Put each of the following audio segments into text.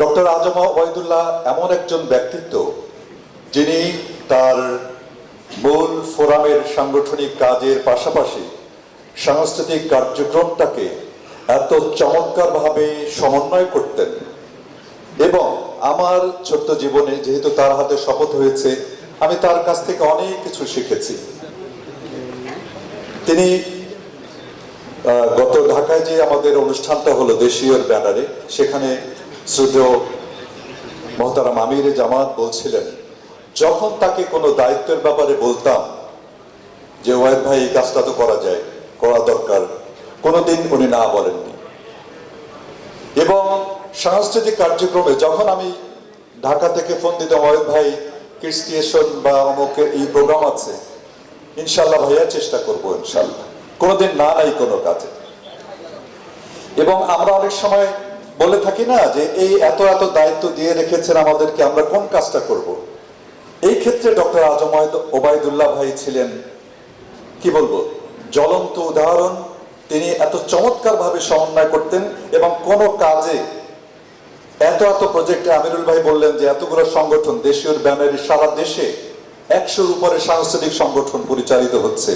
Doctor আজম ওবায়দুল্লাহ এমন একজন ব্যক্তিত্ব যিনি তার মূল ফোরামের সাংগঠনিক কাজের পাশাপাশি সাংস্কৃতিক কার্যক্রমটাকে এত চমৎকারভাবে সমন্বয় করতেন। এবং আমার ছোট্ট জীবনে যেহেতু তার হাতে শপথ হয়েছে, আমি তার কাছ থেকে অনেক কিছু শিখেছি। তিনি গত ঢাকায় যে আমাদের অনুষ্ঠানটা হলো দেশীয় ব্যানারে, সেখানে শ্রদ্ধেয় মোহতারাম আমিরে জামাত বলছিলেন, যখন তাকে কোনো দায়িত্বের ব্যাপারে বলতাম যে ওয়াহিদ ভাই এই কাজটা তো করা দরকার, কোনোদিন উনি না বলেননি। এবং সাংস্কৃতিক কার্যক্রমে যখন আমি ঢাকা থেকে ফোন দিতাম, ওয়াহিদ ভাই ক্রিস্টিয়েশন বা অমুকের এই প্রোগ্রাম আছে, ইনশাল্লাহ ভাইয়া চেষ্টা করবো, ইনশাল্লাহ, কোনোদিন না নাই কোনো কাজে। এবং আমরা অনেক সময় বলে থাকি না যে এই এত এত দায়িত্ব দিয়ে রেখেছেন আমাদেরকে, আমরা কোন কাজটা করব। এই ক্ষেত্রে ডক্টর আজম ওবায়দুল্লাহ ভাই ছিলেন, কি বলবো, জ্বলন্ত উদাহরণ। তিনি এত চমৎকার ভাবে সমন্বয় করতেন এবং কোন কাজে এত এত প্রজেক্টে, আমিরুল ভাই বললেন যে এতগুলো সংগঠন দেশীয় ব্যানারে সারা দেশে 100-র উপরে সাংস্কৃতিক সংগঠন পরিচালিত হচ্ছে।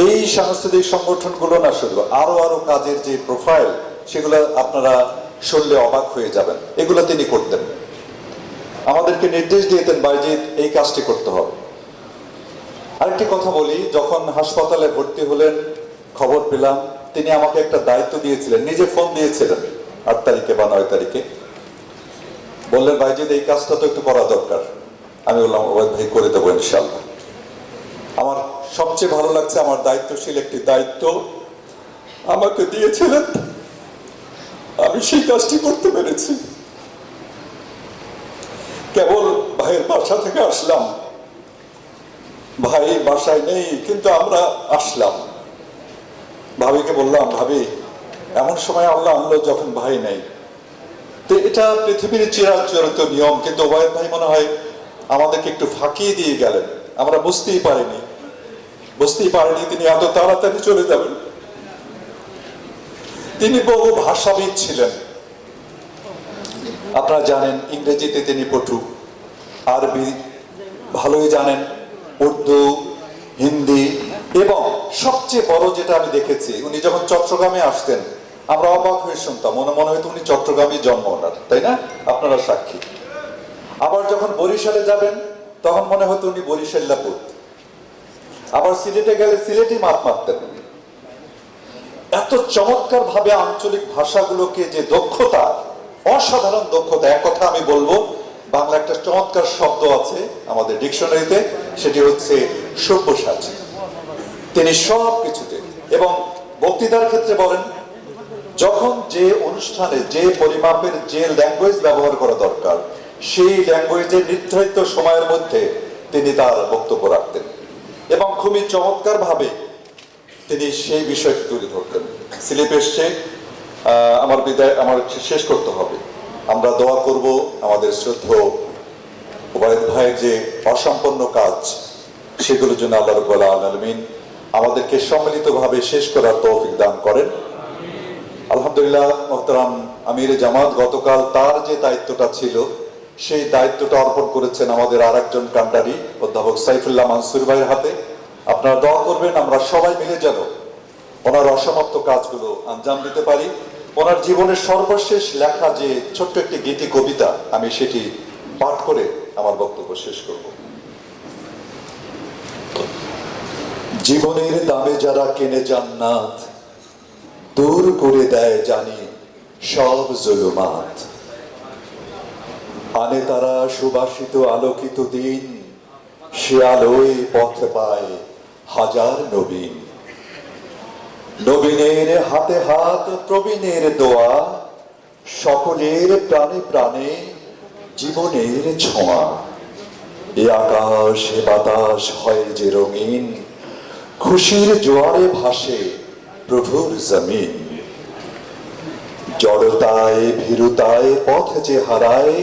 এই সাংস্কৃতিক সংগঠনগুলো না শুধু আরো কাজের যে প্রোফাইল, সেগুলো আপনারা শুনলে অবাক হয়ে যাবেন। এগুলো তিনি করতেন, আমাদেরকে নির্দেশ দিতেন বাইজিৎ এই কাজটি করতে হবে। আরেকটি কথা বলি, যখন হাসপাতালে ভর্তি হলেন খবর পেলাম, তিনি আমাকে একটা দায়িত্ব দিয়েছিলেন, নিজে ফোন দিয়েছিলেন 8 তারিখে বা 9 তারিখে, বললেন বাইজিৎ এই কাজটা তো একটু করা দরকার। আমি বললাম ওবায়দ ভাই করে দেবো ইনশাল্লাহ। আমার সবচেয়ে ভালো লাগছে, আমার দায়িত্বশীল একটি দায়িত্ব আমাকে দিয়েছিলেন, আমি সেই কাজটি করতে পেরেছি। কেবল ভাইয়ের বাসা থেকে আসলাম, ভাই বাসায় নেই, কিন্তু আমরা আসলাম। ভাবিকে বললাম, ভাবি এমন সময় আল্লাহ আনলো যখন ভাই নেই। তো এটা পৃথিবীর চিরাচরিত নিয়ম, কিন্তু ওবায়দ ভাই মনে হয় আমাদেরকে একটু ফাঁকিয়ে দিয়ে গেলেন, আমরা বুঝতেই পারিনি তিনি এত তাড়াতাড়ি চলে যাবেন। তিনি বহু ভাষাবিদ ছিলেন, আপনারা জানেন ইংরেজিতে তিনি পটু, আরবি ভালোই জানেন, উর্দু, হিন্দি, এবং সবচেয়ে বড় যেটা আমি দেখেছি, উনি যখন চট্টগ্রামে আসতেন আমরা অবাক হয়ে শুনতাম, মনে হয়তো উনি চট্টগ্রামে জন্ম ওনার, তাই না? আপনারা সাক্ষী। আবার যখন বরিশালে যাবেন তখন মনে হতো উনি বরিশাল্লা পুত। আবার সিলেটে গেলে সিলেটি মাত মারতেন। এত চমৎকার ভাবে আঞ্চলিক ভাষাগুলোকে যে দক্ষতা, অসাধারণ দক্ষতা। এক কথা আমি বলবো, বাংলা একটা চমৎকার শব্দ আছে আমাদের ডিকশনারিতে, সেটি হচ্ছে সব্যসাচ। তিনি সব কিছুতে, এবং বক্তৃতার ক্ষেত্রে বলেন, যখন যে অনুষ্ঠানে যে পরিমাপের যে ল্যাঙ্গুয়েজ ব্যবহার করা দরকার, সেই ল্যাঙ্গুয়েজের নির্ধারিত সময়ের মধ্যে তিনি তার বক্তব্য রাখতেন এবং খুবই চমৎকার ভাবে তিনি সেই বিষয়টি তুলে ধরতেন। স্লিপ এসছে, আমার শেষ করতে হবে। আমরা দোয়া করব আমাদের শ্রদ্ধেয় ওবায়দ ভাইয়ের যে অসম্পন্ন কাজ, সেগুলোর জন্য আল্লাহ রাব্বুল আলামিন আমাদেরকে সম্মিলিতভাবে শেষ করার তৌফিক দান করেন। আলহামদুলিল্লাহ, মোহতারাম আমিরে জামাত গতকাল তার যে দায়িত্বটা ছিল, সেই দায়িত্বটা অর্পণ করেছেন আমাদের আরেকজন কান্ডারি অধ্যাপক সাইফুল্লাহ মানসুর ভাইয়ের হাতে। আপনারা দোয়া করবেন আমরা সবাই মিলে যেন ওনার অসমাপ্ত কাজগুলো আঞ্জাম দিতে পারি। ওনার জীবনের সর্বশেষ লেখা যে ছোট্ট একটি গীতি কবিতা, আমি সেটি পাঠ করে আমার বক্তব্য শেষ করব। জীবনের দামে যারা কেনে জান্নাত, দূর করে দেয় জানি সব জুলুমাত। আনে তারা সুবাসিত আলোকিত দিন, সে আলোয় পথ পায় হাজার নবীন। নবীনের হাতে হাত প্রবীণের দোয়া, সকলের প্রাণে প্রাণে জীবনের ছোঁয়া। এ আকাশ এ বাতাস হয় যে রঙিন, খুশির জোয়ারে ভাসে প্রভুর জমিন। জড়তায় ভীরুতায় পথ যে হারায়,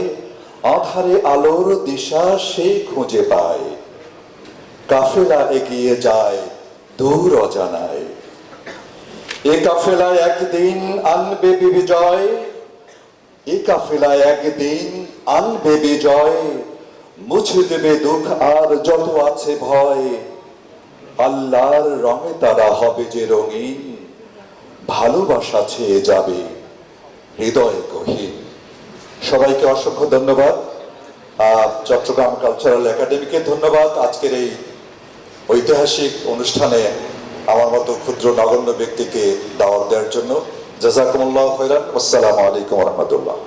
আধারে আলোর দিশা সে খুঁজে পায়। কাফেলা এগিয়ে যায় দূর অজানায়, এ কাফেলায় একদিন আনবে বিজয়। এই কাফেলা একদিন আনবে বিজয়, মুছে দেবে দুঃখ আর যত আছে ভয়। আল্লাহর রঙে তারা হবে যে রঙিন, ভালোবাসা ছেয়ে যাবে হৃদয় গহীন। সবাইকে অসংখ্য ধন্যবাদ। চট্টগ্রাম কালচারাল একাডেমিকে ধন্যবাদ আজকের এই ঐতিহাসিক অনুষ্ঠানে আমার মতো ক্ষুদ্র নগণ্য ব্যক্তিকে দাওয়াত দেওয়ার জন্য। জাযাকুমুল্লাহু খাইরান। আসসালামু আলাইকুম ওয়া রাহমাতুল্লাহ।